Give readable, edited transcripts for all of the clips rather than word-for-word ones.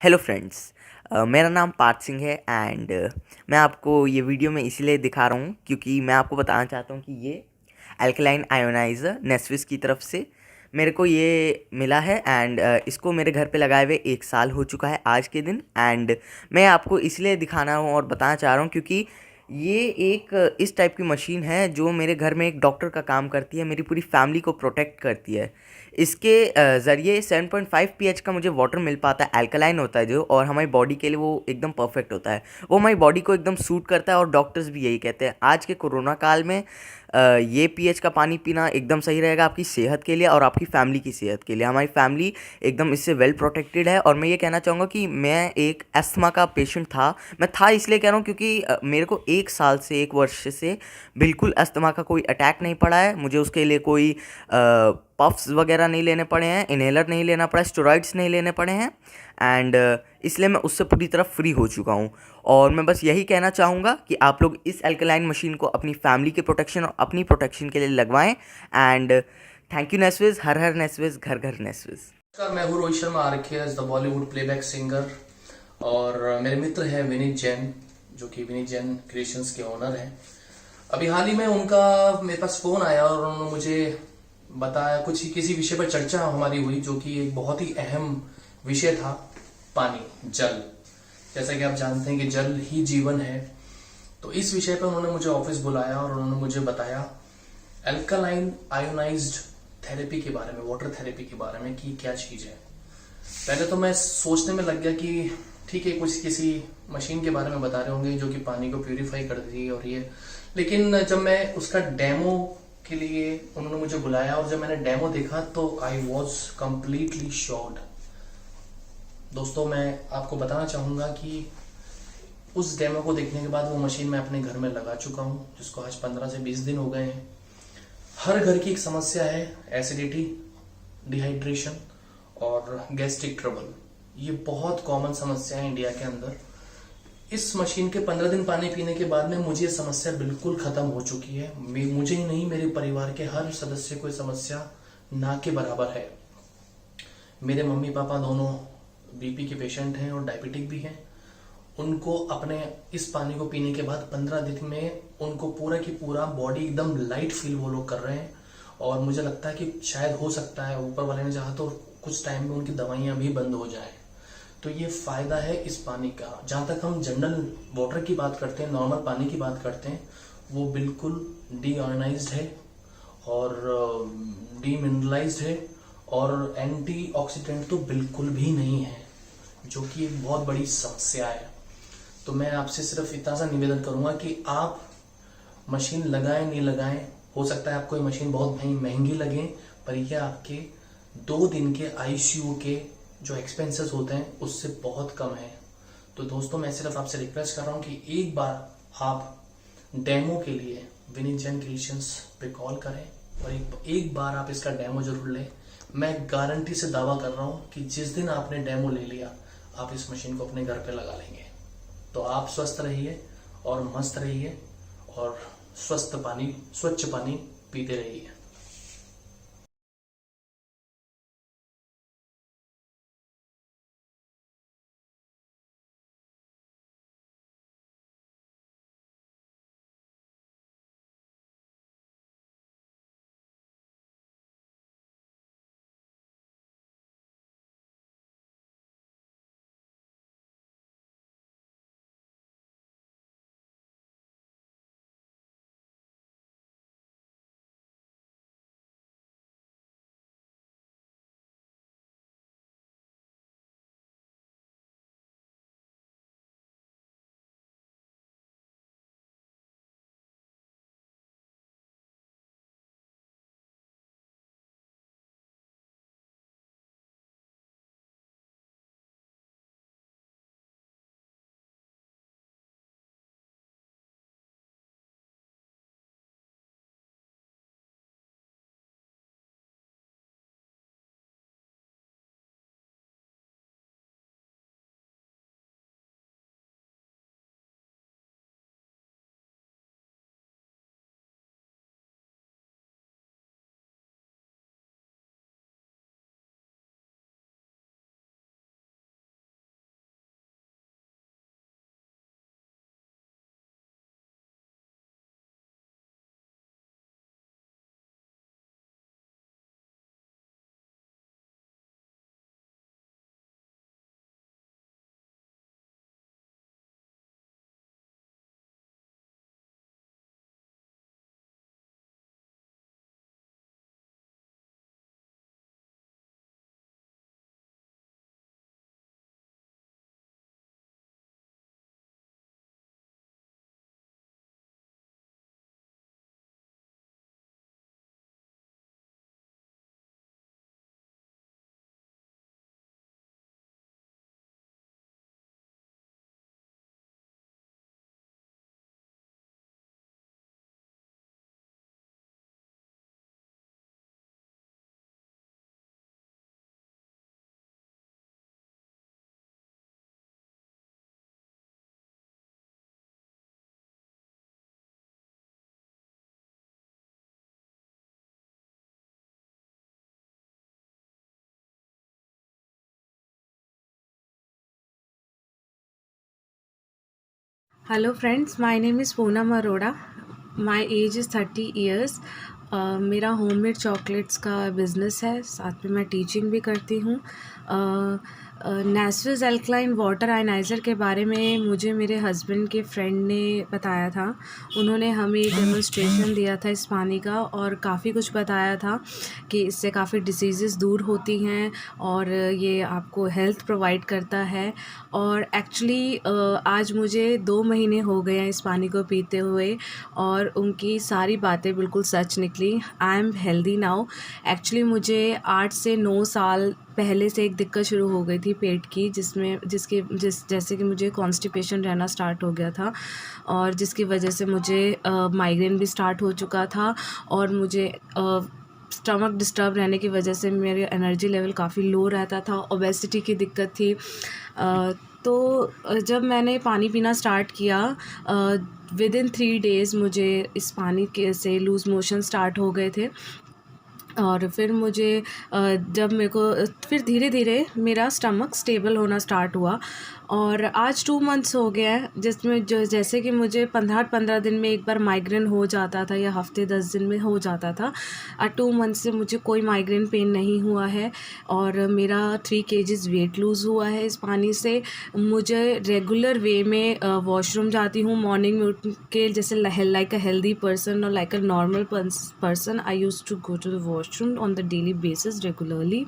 Hello friends. मेरा नाम पार्थ सिंह है एंड मैं आपको ये वीडियो में इसलिए दिखा रहा हूँ क्योंकि मैं आपको बताना चाहता हूँ कि ये अल्कलाइन आयोनाइज़र नेस्विस की तरफ से मेरे को ये मिला है एंड इसको मेरे घर पे लगाए हुए 1 साल हो चुका है आज के दिन। एंड मैं आपको इसलिए दिखाना हूँ और बताना चाह रहा हूँ क्योंकि ये एक इस टाइप की मशीन है जो मेरे घर में एक डॉक्टर का काम करती है, मेरी पूरी फैमिली को प्रोटेक्ट करती है। इसके ज़रिए 7.5 pH का मुझे वाटर मिल पाता है, अल्कलाइन होता है जो, और हमारी बॉडी के लिए वो एकदम परफेक्ट होता है। वो हमारी बॉडी को एकदम सूट करता है और डॉक्टर्स भी यही कहते हैं। आज के कोरोना काल में ये पीएच का पानी पीना एकदम सही रहेगा आपकी सेहत के लिए और आपकी फैमिली की सेहत के लिए। हमारी फैमिली एकदम इससे वेल प्रोटेक्टेड है। और मैं ये कहना चाहूँगा कि मैं एक अस्थमा का पेशेंट था। मैं था इसलिए कह रहा हूँ क्योंकि मेरे को 1 साल से 1 वर्ष से बिल्कुल अस्थमा का कोई अटैक नहीं पड़ा है। मुझे उसके लिए कोई पफ्स वगैरह नहीं लेने पड़े हैं, इन्हेलर नहीं लेना पड़ा, स्टेरॉइड्स नहीं लेने पड़े हैं। एंड इसलिए मैं उससे पूरी तरह फ्री हो चुका हूँ। और मैं बस यही कहना चाहूँगा कि आप लोग इस अल्कलाइन मशीन को अपनी फैमिली के प्रोटेक्शन और अपनी प्रोटेक्शन के लिए लगवाएं। एंड थैंक यू नेस्विस, हर हर नेस्विस, घर घर नेस्विस। नमस्कार, मैं हूँ Rohit Sharma RK as the Bollywood playback singer. और मेरे मित्र हैं विनीत जैन, जो कि विनीत जैन क्रिएशंस के ओनर हैं। अभी हाल ही में उनका मेरे पास फोन आया और उन्होंने मुझे बताया, कुछ किसी विषय पर चर्चा हमारी हुई जो कि एक बहुत ही अहम विषय था, पानी, जल। जैसा कि आप जानते हैं कि जल ही जीवन है। तो इस विषय पर उन्होंने मुझे ऑफिस बुलाया और उन्होंने मुझे बताया अल्कलाइन आयोनाइज्ड थेरेपी के बारे में, वाटर थेरेपी के बारे में कि क्या चीज है। पहले तो मैं सोचने में लग गया कि ठीक है, कुछ किसी मशीन के बारे में बता रहे होंगे जो कि पानी को प्यूरिफाई करती है और ये। लेकिन जब मैं उसका डेमो के लिए उन्होंने मुझे बुलाया और जब मैंने डेमो देखा तो आई वॉज कंप्लीटली शॉक्ड। दोस्तों, मैं आपको बताना चाहूंगा कि उस डेमो को देखने के बाद वो मशीन मैं अपने घर में लगा चुका हूँ, जिसको आज 15 से 20 दिन हो गए हैं। हर घर की एक समस्या है, एसिडिटी, डिहाइड्रेशन और गैस्ट्रिक ट्रबल। ये बहुत कॉमन समस्या है इंडिया के अंदर। इस मशीन के 15 दिन पानी पीने के बाद में मुझे ये समस्या बिल्कुल खत्म हो चुकी है। मुझे ही नहीं, मेरे परिवार के हर सदस्य को समस्या ना के बराबर है। मेरे मम्मी पापा दोनों बीपी के पेशेंट हैं और डायबिटिक भी हैं। उनको अपने इस पानी को पीने के बाद 15 दिन में उनको पूरा की पूरा बॉडी एकदम लाइट फील वो लोग कर रहे हैं। और मुझे लगता है कि शायद हो सकता है ऊपर वाले ने चाहा तो कुछ टाइम में उनकी दवाइयां भी बंद हो जाए। तो ये फायदा है इस पानी का। जहां तक हम जनरल वाटर की बात करते हैं, नॉर्मल पानी की बात करते हैं, वो बिल्कुल डीआयोनाइज्ड है और डीमिनरलाइज्ड है और एंटीऑक्सीडेंट तो बिल्कुल भी नहीं है, जो कि एक बहुत बड़ी समस्या है। तो मैं आपसे सिर्फ इतना सा निवेदन करूंगा कि आप मशीन लगाएं नहीं लगाएं, हो सकता है आपको ये मशीन बहुत महंगी लगे, पर यह आपके 2 दिन के आईसीयू के जो एक्सपेंसेस होते हैं उससे बहुत कम है। तो दोस्तों, मैं सिर्फ आपसे रिक्वेस्ट कर रहा हूं कि एक बार आप डेमो के लिए विनीत जैन क्रिएशंस पे कॉल करें और एक बार आप इसका डेमो जरूर लें। मैं गारंटी से दावा कर रहा हूं कि जिस दिन आपने डेमो ले लिया, आप इस मशीन को अपने घर पे लगा लेंगे। तो आप स्वस्थ रहिए और मस्त रहिए और स्वच्छ पानी पीते रहिए। Hello friends, my name is Poonam Arora. My age is 30 years. मेरा होममेड चॉकलेट्स का बिज़नेस है, साथ में मैं टीचिंग भी करती हूँ। नेस्विस अल्कलाइन वाटर आयनाइज़र के बारे में मुझे मेरे हस्बैंड के फ्रेंड ने बताया था। उन्होंने हमें डेमोन्स्ट्रेशन दिया था इस पानी का और काफ़ी कुछ बताया था कि इससे काफ़ी डिसीज़ेज़ दूर होती हैं और ये आपको हेल्थ प्रोवाइड करता है। और एक्चुअली आज मुझे 2 महीने हो गए हैं इस पानी को पीते हुए और उनकी सारी बातें बिल्कुल सच निकली। I am healthy now. Actually मुझे 8 से 9 साल पहले से एक दिक्कत शुरू हो गई थी पेट की, जैसे कि मुझे कॉन्स्टिपेशन रहना स्टार्ट हो गया था और जिसकी वजह से मुझे माइग्रेन भी स्टार्ट हो चुका था और मुझे स्टमक डिस्टर्ब रहने की वजह से मेरे एनर्जी लेवल काफ़ी लो रहता था, ओबेसिटी की दिक्कत थी। तो जब मैंने पानी पीना स्टार्ट किया, विदिन 3 डेज़ मुझे इस पानी के से लूज़ मोशन स्टार्ट हो गए थे और फिर मुझे जब मेरे को फिर धीरे धीरे मेरा स्टमक स्टेबल होना स्टार्ट हुआ और आज 2 मंथ्स हो गए हैं, जिसमें जो जैसे कि मुझे 15 दिन में एक बार माइग्रेन हो जाता था या हफ्ते 10 दिन में हो जाता था। 2 मंथ से मुझे कोई माइग्रेन पेन नहीं हुआ है और मेरा 3 केजीज़ वेट लूज़ हुआ है इस पानी से। मुझे रेगुलर वे में वॉशरूम जाती हूँ मॉर्निंग में उठ के, जैसे लाइक अ हेल्दी पर्सन और like a normal person I use to go to the washroom on the daily basis regularly.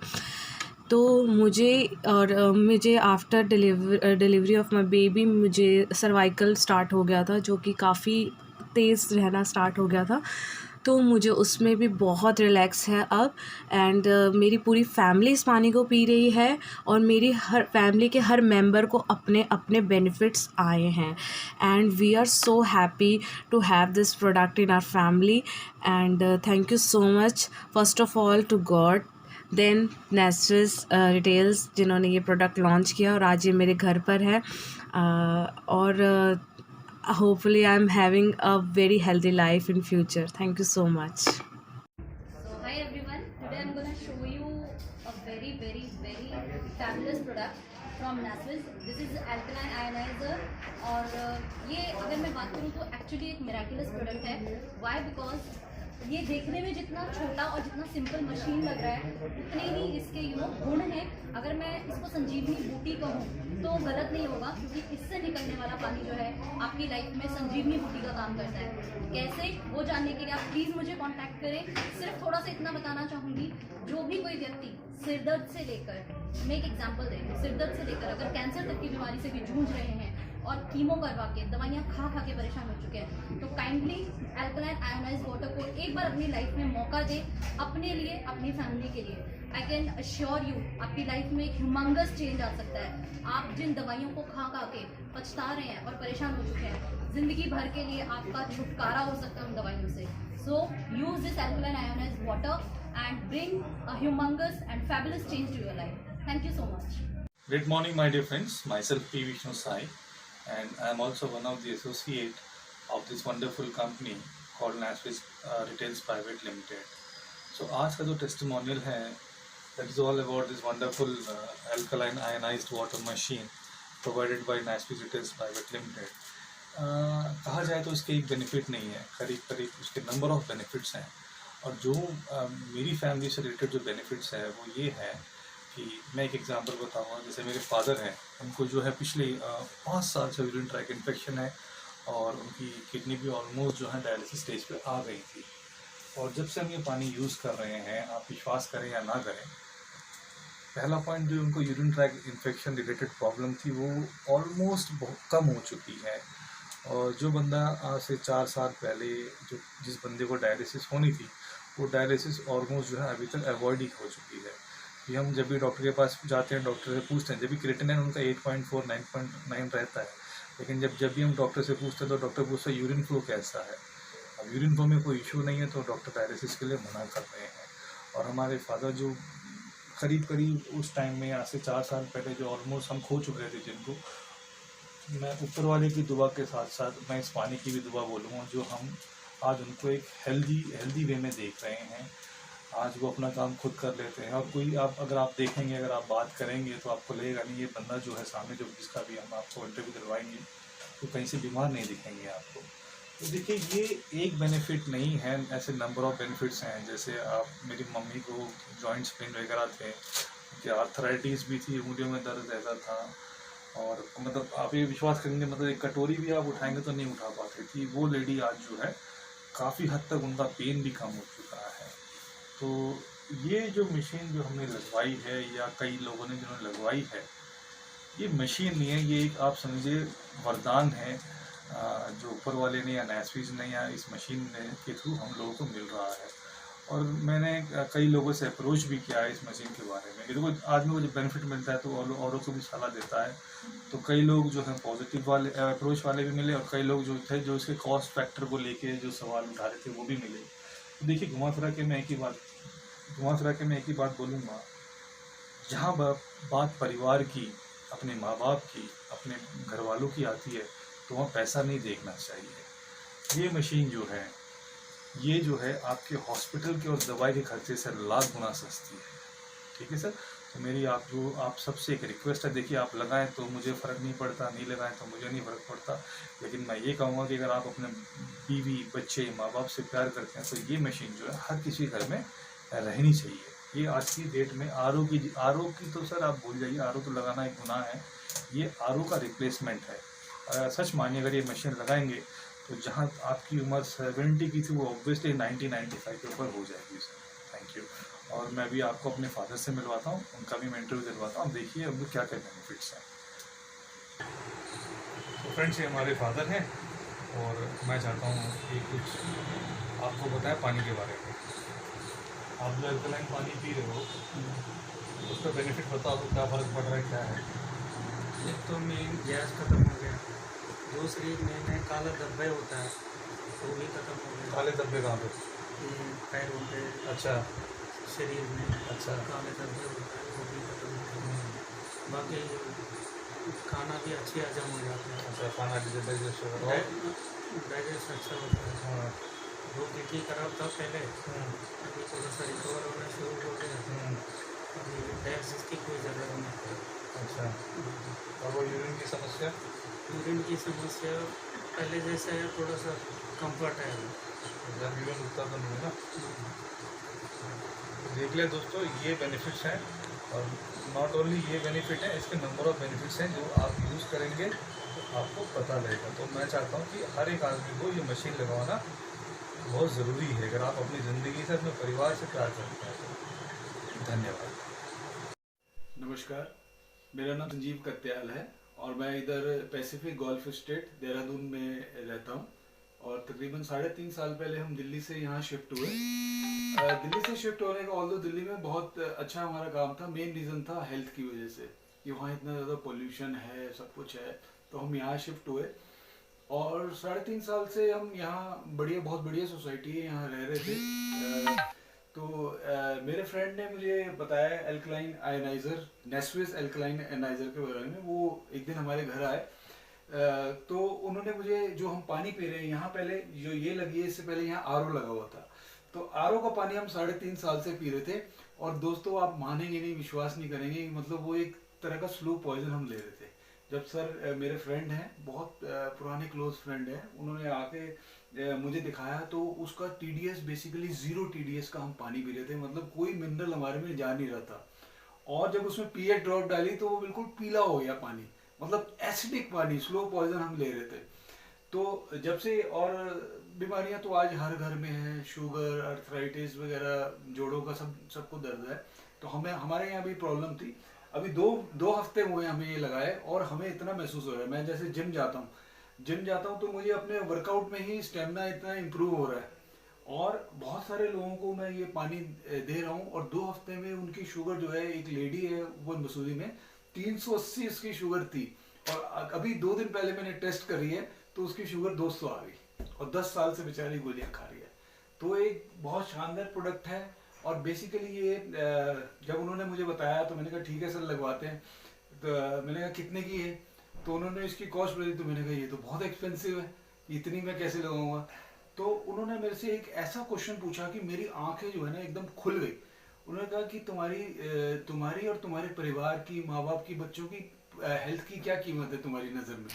तो मुझे after delivery of my baby मुझे सर्वाइकल स्टार्ट हो गया था, जो कि काफ़ी तेज़ रहना स्टार्ट हो गया था। तो मुझे उसमें भी बहुत रिलैक्स है अब एंड मेरी पूरी फैमिली इस पानी को पी रही है और मेरी हर फैमिली के हर मेंबर को अपने अपने बेनिफिट्स आए हैं and we are so happy to have this product in our family and thank you so much first of all to God, then Nesvis Retails जिन्होंने ये प्रोडक्ट लॉन्च किया और आज ये मेरे घर पर है और hopefully I'm having a very healthy life in future. Thank you so much. So hi everyone, today I'm gonna show you a very fabulous product from Nasvis. This is alkaline ionizer और ये अगर मैं बात करूँ तो actually एक miraculous product है। Why? Because ये देखने में जितना छोटा और जितना सिंपल मशीन लग रहा है उतने ही इसके गुण हैं। अगर मैं इसको संजीवनी बूटी कहूँ तो गलत नहीं होगा, क्योंकि इससे निकलने वाला पानी जो है आपकी लाइफ में संजीवनी बूटी का काम करता है। कैसे, वो जानने के लिए आप प्लीज़ मुझे कांटेक्ट करें। सिर्फ थोड़ा सा इतना बताना चाहूँगी, जो भी कोई व्यक्ति सिरदर्द से लेकर, मैं एक एग्जाम्पल दे रही हूँ, सिरदर्द से लेकर अगर कैंसर तक की बीमारी से भी जूझ रहे हैं और कीमो करवा के दवाइयाँ खा के परेशान हो चुके हैं, तो काइंडली अल्कलाइन आयोनाइज्ड वाटर को एक बार अपनी लाइफ में मौका दे, अपने लिए, अपनी फैमिली के लिए। आई कैन अश्योर यू आपकी लाइफ में एक ह्यूमंगस चेंज आ सकता है। आप जिन दवाइयों को खा के पछता रहे हैं और परेशान हो चुके हैं, जिंदगी भर के लिए आपका छुटकारा हो सकता है उन दवाइयों से। So use this alkaline ionized water and bring a humongous and fabulous change to your life. Thank you so much. Great morning, my dear friends. Myself P. Vishnu Sai, and I am also one of the associate of this wonderful company called Nasvis Retails Private Limited. So, आज का जो testimonial है, that is all about this wonderful alkaline ionized water machine provided by Nasvis Retails Private Limited. कहा जाए तो इसके एक benefit नहीं है, करीब उसके नंबर ऑफ बेनिफिट्स हैं। और जो मेरी फैमिली से रिलेटेड जो बेनिफिट्स है वो ये है कि मैं एक एग्जांपल बताऊंगा। जैसे मेरे फादर हैं, उनको जो है पिछले 5 साल से यूरिन ट्रैक इन्फेक्शन है और उनकी किडनी भी ऑलमोस्ट जो है डायलिसिस स्टेज पे आ गई थी। और जब से हम ये पानी यूज़ कर रहे हैं, आप विश्वास करें या ना करें, पहला पॉइंट जो उनको urine track infection related problem थी वो ऑलमोस्ट बहुत कम हो चुकी है। और जो बंदा आज से 4 साल पहले जिस बंदे को डायलिसिस होनी थी, वो डायलिसिस ऑलमोस्ट जो है अभी तक अवॉइड ही हो चुकी है। कि हम जब भी डॉक्टर के पास जाते हैं, डॉक्टर से पूछते हैं, जब भी क्रिएटिनिन उनका 8.4 9.9 रहता है, लेकिन जब भी हम डॉक्टर से पूछते हैं तो डॉक्टर पूछते हैं यूरिन फ्लो कैसा है। अब यूरिन फ्लो में कोई इशू नहीं है तो डॉक्टर डायलिसिस के लिए मना कर रहे हैं। और हमारे फादर जो करीब उस टाइम में, आज से 4 साल पहले, जो ऑलमोस्ट हम खो चुके थे, जिनको मैं ऊपर वाले की दुआ के साथ साथ मैं इस पानी की भी दुआ बोलूँगा, जो हम आज उनको एक हेल्दी वे में देख रहे हैं। आज वो अपना काम खुद कर लेते हैं और कोई अगर आप देखेंगे, अगर आप बात करेंगे तो आपको लगेगा नहीं ये बंदा जो है सामने, जो जिसका भी हम आपको इंटरव्यू दिलवाएंगे, तो कहीं से बीमार नहीं दिखेंगे आपको। तो देखिए ये एक बेनिफिट नहीं है, ऐसे नंबर ऑफ बेनिफिट्स हैं। जैसे आप, मेरी मम्मी को जॉइंट्स पेन वगैरह थे, कि आर्थराइटिस भी थी, उंगलियों में दर्द रहता था, और मतलब आप ये विश्वास करेंगे, मतलब एक कटोरी भी आप उठाएंगे तो नहीं उठा पाती थी। वो लेडी आज जो है काफ़ी हद तक उनका पेन भी कम हो चुका है। तो ये जो मशीन जो हमने लगवाई है, या कई लोगों ने जिन्होंने लगवाई है, ये मशीन नहीं है, ये एक आप समझिए वरदान है जो ऊपर वाले ने या नैस्विस ने या इस मशीन के थ्रू हम लोगों को मिल रहा है। और मैंने कई लोगों से अप्रोच भी किया है इस मशीन के बारे में। देखो आदमी को जब बेनिफिट मिलता है तो औरों को भी सलाह देता है। तो कई लोग जो हैं पॉजिटिव वाले अप्रोच वाले भी मिले, और कई लोग जो थे जो इसके कॉस्ट फैक्टर को लेके जो सवाल उठा रहे थे वो भी मिले। तो देखिए घुमा फिरा के मैं एक ही बात बोलूँगा, जहाँ बात परिवार की, अपने माँ बाप की, अपने घर वालों की आती है, तो वहाँ पैसा नहीं देखना चाहिए। ये मशीन जो है, ये जो है आपके हॉस्पिटल के और दवाई के खर्चे से लाख गुना सस्ती है। ठीक है सर। तो मेरी आप सबसे एक रिक्वेस्ट है, देखिए आप लगाएं तो मुझे फ़र्क नहीं पड़ता, नहीं लगाएं तो मुझे नहीं फ़र्क पड़ता, लेकिन मैं ये कहूँगा कि अगर आप अपने बीवी, बच्चे, माँ बाप से प्यार करते हैं तो ये मशीन जो है हर किसी घर में रहनी चाहिए। ये आज की डेट में आरओ की तो सर आप भूल जाइए, आरओ तो लगाना एक गुनाह है। ये आरओ का रिप्लेसमेंट है। सच मानिए, अगर ये मशीन लगाएंगे तो जहाँ आपकी उम्र 70 की थी वो ऑब्वियसली 90-95 के ऊपर हो जाएगी सर। Thank you. और मैं भी आपको अपने फादर से मिलवाता हूँ, उनका भी मैं इंटरव्यू दिलवाता हूँ, देखिए अब क्या क्या बेनिफिट्स हैं। तो फ्रेंड्स, ये हमारे फादर हैं, और मैं चाहता हूँ कि कुछ आपको बताएं पानी के बारे में। आप जो अल्कलाइन पानी पी रहे हो, उसका बेनिफिट बताओ, आपको क्या फ़र्क पड़ रहा है, क्या है? एक तो मेन गैस खत्म हो गया, दूसरी मेन काला धब्बे होता है वो भी खत्म हो गया। काले धब्बे कहाँ पे? ये पैरों पे, अच्छा शरीर में अच्छा। काले धब्बे होता है वो भी खत्म हो गया। बाकी खाना भी अच्छी हजम हो जाता है, अच्छा, खाना डाइजेस्ट हो रहा है। डाइजेस्ट अच्छा होता है। हाँ। वो किडनी खराब था पहले, अभी थोड़ा सा रिकवर होना शुरू हो गया। अभी डायलिसिस की कोई ज़रूरत नहीं है। अच्छा, और वो यूरिन की समस्या? यूरिन की समस्या पहले जैसा है, थोड़ा सा कंफर्ट है। जब यूरिन रुकता तो नहीं है ना। देख लिया दोस्तों, ये बेनिफिट्स हैं, और नॉट ओनली ये बेनिफिट है, इसके नंबर ऑफ बेनिफिट्स हैं जो आप यूज़ करेंगे तो आपको पता लगेगा। तो मैं चाहता हूँ कि हर एक आदमी को ये मशीन लगवाना बहुत ज़रूरी है, अगर आप अपनी ज़िंदगी से, अपने परिवार से प्यार करते हैं तो। धन्यवाद। नमस्कार, मेरा नाम संजीव कत्याल है और मैं इधर पैसिफिक गोल्फ स्टेट देहरादून में रहता हूँ। और तकरीबन 3.5 साल पहले हम दिल्ली से यहाँ शिफ्ट हुए। दिल्ली से शिफ्ट होने का, ऑल्दो दिल्ली में बहुत अच्छा हमारा काम था, मेन रीज़न था हेल्थ की वजह से कि वहाँ इतना ज़्यादा पोल्यूशन है, सब कुछ है, तो हम यहाँ शिफ्ट हुए। और 3.5 साल से हम यहाँ बहुत बढ़िया सोसाइटी है, यहाँ रह रहे थे। तो मेरे फ्रेंड ने मुझे बताया एल्कलाइन आयोनाइज़र, नेस्विस एल्कलाइन आयोनाइज़र के बारे में। वो एक दिन हमारे घर आए, तो उन्होंने मुझे, जो हम पानी पी रहे हैं यहाँ, पहले जो ये लगी है, इससे पहले यहाँ आरओ लगा हुआ था, तो आरओ का पानी हम 3.5 साल से पी रहे थे। और दोस्तों आप मानेंगे नहीं, विश्वास नहीं करेंगे, मतलब वो एक तरह का स्लो पॉइजन हम ले रहे थे। जब सर मेरे फ्रेंड हैं, बहुत पुराने क्लोज फ्रेंड हैं, उन्होंने आके मुझे दिखाया, तो उसका टीडीएस बेसिकली 0 टीडीएस का हम पानी पी रहे थे, मतलब कोई मिनरल हमारे में जा नहीं रहा था। और जब उसमें पीएच ड्रॉप डाली तो वो बिल्कुल पीला हो गया पानी, मतलब एसिडिक पानी, स्लो पॉइजन हम ले रहे थे। तो जब से, और बीमारियां तो आज हर घर में है, शुगर, अर्थराइटिस वगैरह, जोड़ों का सबको दर्द है। तो हमारे यहाँ भी प्रॉब्लम थी। अभी दो हफ्ते हुए हमें ये लगाए, और हमें इतना महसूस हो रहा है, मैं जैसे जिम जाता हूँ तो मुझे अपने वर्कआउट में ही स्टेमिना इतना इम्प्रूव हो रहा है। और बहुत सारे लोगों को मैं ये पानी दे रहा हूँ, और 2 हफ्ते में उनकी शुगर जो है, एक लेडी है वो मसूरी में, 380 उसकी शुगर थी, और अभी 2 दिन पहले मैंने टेस्ट करी है तो उसकी शुगर 200 आ गई, और 10 साल से बेचारी गोलियां खा रही है। तो एक बहुत शानदार प्रोडक्ट है। और बेसिकली ये जब उन्होंने मुझे बताया तो मैंने कहा ठीक है सर, लगवाते हैं। तो मैंने कहा कितने की है, तो उन्होंने इसकी कॉस्ट बताई, तो मैंने कहा ये तो बहुत एक्सपेंसिव है, इतनी मैं कैसे लगाऊंगा। तो उन्होंने मेरे से एक ऐसा क्वेश्चन पूछा कि मेरी आंखें जो है ना एकदम खुल गई। उन्होंने कहा कि तुम्हारी और तुम्हारे परिवार की, माँ बाप की, बच्चों की हेल्थ की क्या कीमत है तुम्हारी नज़र में?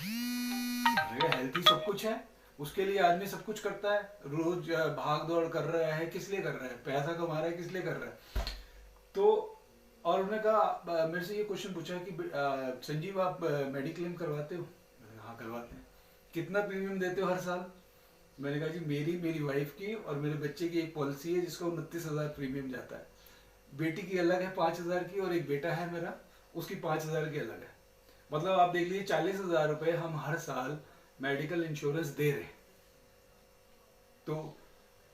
अरे हेल्थ ही सब कुछ है, उसके लिए आदमी सब कुछ करता है, रोज भाग दौड़ कर रहा है, किस लिए कर रहा है? पैसा कमा रहा है, किस लिए कर रहा है? तो और उन्होंने कहा, मेरे से ये क्वेश्चन पूछा कि संजीव आप मेडिक्लेम करवाते हो? हाँ करवाते हैं। कितना प्रीमियम देते हो हर साल? मैंने कहा जी मेरी वाइफ की और मेरे बच्चे की एक पॉलिसी है जिसका 29,000 प्रीमियम जाता है। बेटी की अलग है 5,000 की, और एक बेटा है मेरा, उसकी 5,000 की अलग है। मतलब आप देख लीजिए 40,000 रुपए हम हर साल मेडिकल इंश्योरेंस दे रहे। तो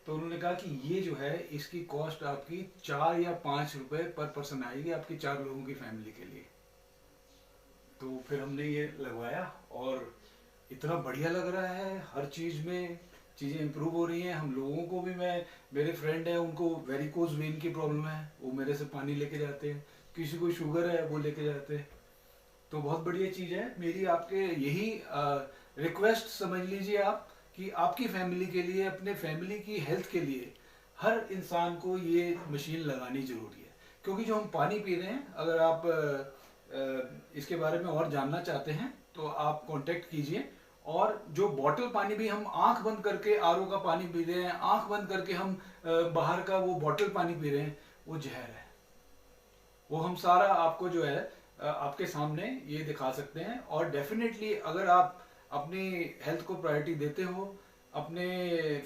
उन्होंने कहा कि ये जो है इसकी कॉस्ट आपकी 4 या 5 रुपए पर पर्सन आएगी आपकी 4 लोगों की फैमिली के लिए। तो फिर हमने ये लगवाया और इतना बढ़िया लग रहा है, हर चीज में चीजें इंप्रूव हो रही हैं। हम लोगों को भी, मेरे फ्रेंड है उनको वेरिकोज वेन की प्रॉब्लम है, वो मेरे से पानी लेके जाते हैं। किसी को शुगर है वो लेके जाते हैं। तो बहुत बढ़िया चीज है। मेरी आपके यही रिक्वेस्ट समझ लीजिए आप कि आपकी फैमिली के लिए, अपने फैमिली की हेल्थ के लिए हर इंसान को ये मशीन लगानी जरूरी है। क्योंकि जो हम पानी पी रहे हैं, अगर आप इसके बारे में और जानना चाहते हैं तो आप कांटेक्ट कीजिए। और जो बॉटल पानी भी हम आंख बंद करके आरओ का पानी पी रहे हैं, आंख बंद करके हम बाहर का वो बॉटल पानी पी रहे हैं, वो जहर है। वो हम सारा आपको जो है आपके सामने ये दिखा सकते हैं। और डेफिनेटली अगर आप अपनी हेल्थ को प्रायोरिटी देते हो, अपने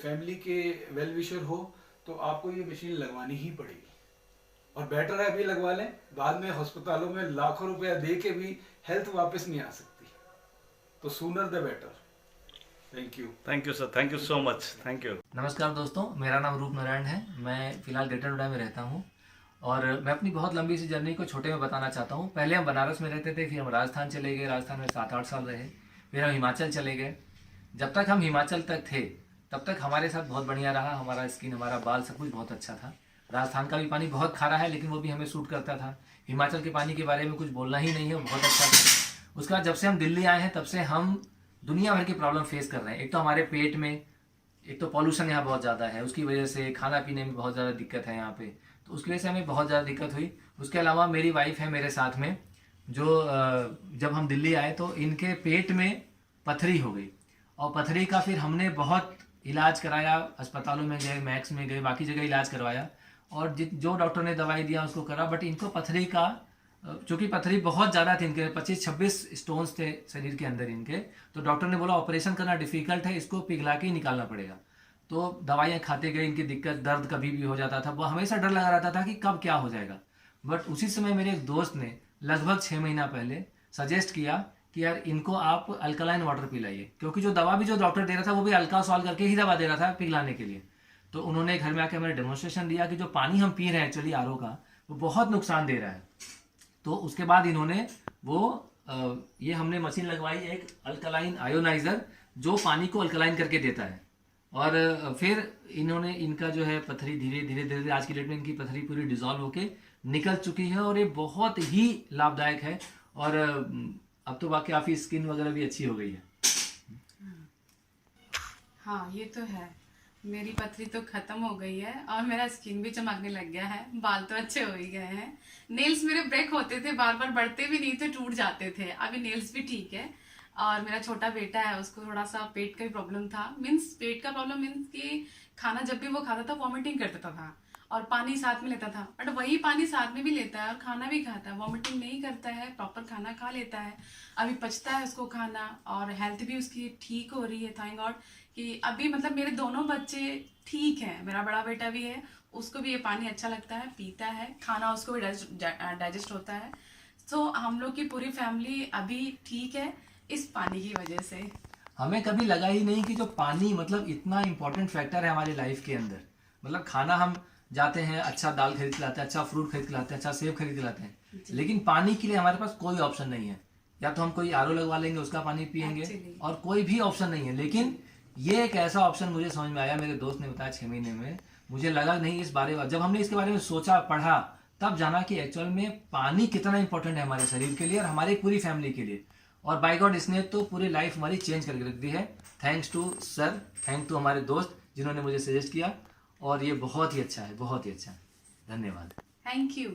फैमिली के वेल विशर हो, तो आपको ये मशीन लगवानी ही पड़ेगी। और बेटर है अभी लगवा लें, बाद में अस्पतालों में लाखों रुपया दे के भी हेल्थ वापस नहीं आ सकती। तो sooner the better. Thank you sir, thank you so much, thank you. नमस्कार दोस्तों, मेरा नाम रूप नारायण है। मैं फिलहाल ग्रेटर नोएडा में रहता हूँ और मैं अपनी बहुत लंबी सी जर्नी को छोटे में बताना चाहता हूँ। पहले हम बनारस में रहते थे, फिर हम राजस्थान चले गए, राजस्थान में 7-8 साल रहे, फिर हम हिमाचल चले गए। जब तक हम हिमाचल तक थे तब तक हमारे साथ बहुत बढ़िया रहा। हमारा स्किन, हमारा बाल, सब कुछ बहुत अच्छा था। राजस्थान का भी पानी बहुत खारा है लेकिन वो भी हमें सूट करता था। हिमाचल के पानी के बारे में कुछ बोलना ही नहीं है, वो बहुत अच्छा था। उसके बाद जब से हम दिल्ली आए हैं तब से हम दुनिया भर की प्रॉब्लम फेस कर रहे हैं। एक तो हमारे पेट में, एक तो पॉल्यूशन यहाँ बहुत ज़्यादा है, उसकी वजह से खाना पीने में बहुत ज़्यादा दिक्कत है यहाँ पे, तो उसकी वजह से हमें बहुत ज़्यादा दिक्कत हुई। उसके अलावा मेरी वाइफ है मेरे साथ में, जो जब हम दिल्ली आए तो इनके पेट में पथरी हो गई और पथरी का फिर हमने बहुत इलाज कराया, अस्पतालों में गए, मैक्स में गए, बाकी जगह इलाज करवाया और जो डॉक्टर ने दवाई दिया उसको करा। बट इनको पथरी का, चूँकि पथरी बहुत ज़्यादा थी, इनके 25-26 स्टोन्स थे शरीर के अंदर इनके, तो डॉक्टर ने बोला ऑपरेशन करना डिफ़िकल्ट है, इसको पिघला के ही निकालना पड़ेगा। तो दवाइयाँ खाते गए, इनकी दिक्कत, दर्द कभी भी हो जाता था, वो हमेशा डर लगा रहता था कि कब क्या हो जाएगा। बट उसी समय मेरे एक दोस्त ने लगभग 6 महीना पहले सजेस्ट किया कि यार इनको आप अल्कलाइन वाटर पिलाइए, क्योंकि जो दवा भी जो डॉक्टर दे रहा था वो भी अल्का सॉल्व करके ही दवा दे रहा था पिघलाने के लिए। तो उन्होंने घर में आके हमें डेमोन्स्ट्रेशन दिया कि जो पानी हम पी रहे हैं एक्चुअली आरओ का, वो बहुत नुकसान दे रहा है। तो उसके बाद इन्होंने ये हमने मशीन लगवाई, एक अल्कलाइन आयोनाइजर, जो पानी को अल्कलाइन करके देता है। और फिर इन्होंने, इनका जो है पथरी धीरे धीरे आज की डेट में इनकी पथरी पूरी डिजॉल्व होके निकल चुकी है और ये बहुत ही लाभदायक है। और अब तो बाकी काफ़ी स्किन वगैरह भी अच्छी हो गई है। हाँ ये तो है, मेरी पथरी तो खत्म हो गई है और मेरा स्किन भी चमकने लग गया है, बाल तो अच्छे हो ही गए हैं। नेल्स मेरे ब्रेक होते थे, बार बार बढ़ते भी नहीं थे, टूट जाते थे, अभी नेल्स भी ठीक है। और मेरा छोटा बेटा है, उसको थोड़ा सा पेट का भी प्रॉब्लम था, मीन्स पेट का प्रॉब्लम मीन्स कि खाना जब भी वो खाता था वॉमिटिंग करता था और पानी साथ में लेता था। बट वही पानी साथ में भी लेता है और खाना भी खाता है, वॉमिटिंग नहीं करता है, प्रॉपर खाना खा लेता है, अभी पचता है उसको खाना और हेल्थ भी उसकी ठीक हो रही है। थैंक गॉड कि अभी मतलब मेरे दोनों बच्चे ठीक हैं। मेरा बड़ा बेटा भी है, उसको भी ये पानी अच्छा लगता है, पीता है, खाना उसको भी डाइजेस्ट होता है। सो हम लोग की पूरी फैमिली अभी ठीक है इस पानी की वजह से। हमें कभी लगा ही नहीं कि जो पानी मतलब इतना इम्पोर्टेंट फैक्टर है हमारी लाइफ के अंदर। मतलब खाना हम जाते हैं, अच्छा दाल खरीद के लाते हैं, अच्छा फ्रूट खरीद के लाते हैं, अच्छा सेब खरीद के लाते हैं, लेकिन पानी के लिए हमारे पास कोई ऑप्शन नहीं है। या तो हम कोई आरओ लगवा लेंगे, उसका पानी पियेंगे, और कोई भी ऑप्शन नहीं है। लेकिन ये एक ऐसा ऑप्शन मुझे समझ में आया, मेरे दोस्त ने बताया 6 महीने में, मुझे लगा नहीं इस बारे में, जब हमने इसके बारे में सोचा, पढ़ा, तब जाना कि एक्चुअल में पानी कितना इंपॉर्टेंट है हमारे शरीर के लिए और हमारी पूरी फैमिली के लिए। और बाय गॉड इसने तो पूरी लाइफ हमारी चेंज करके रख दी है। Thanks to sir, thank to हमारे दोस्त जिन्होंने मुझे सजेस्ट किया, और ये बहुत ही अच्छा है, बहुत ही अच्छा है। धन्यवाद। Thank you.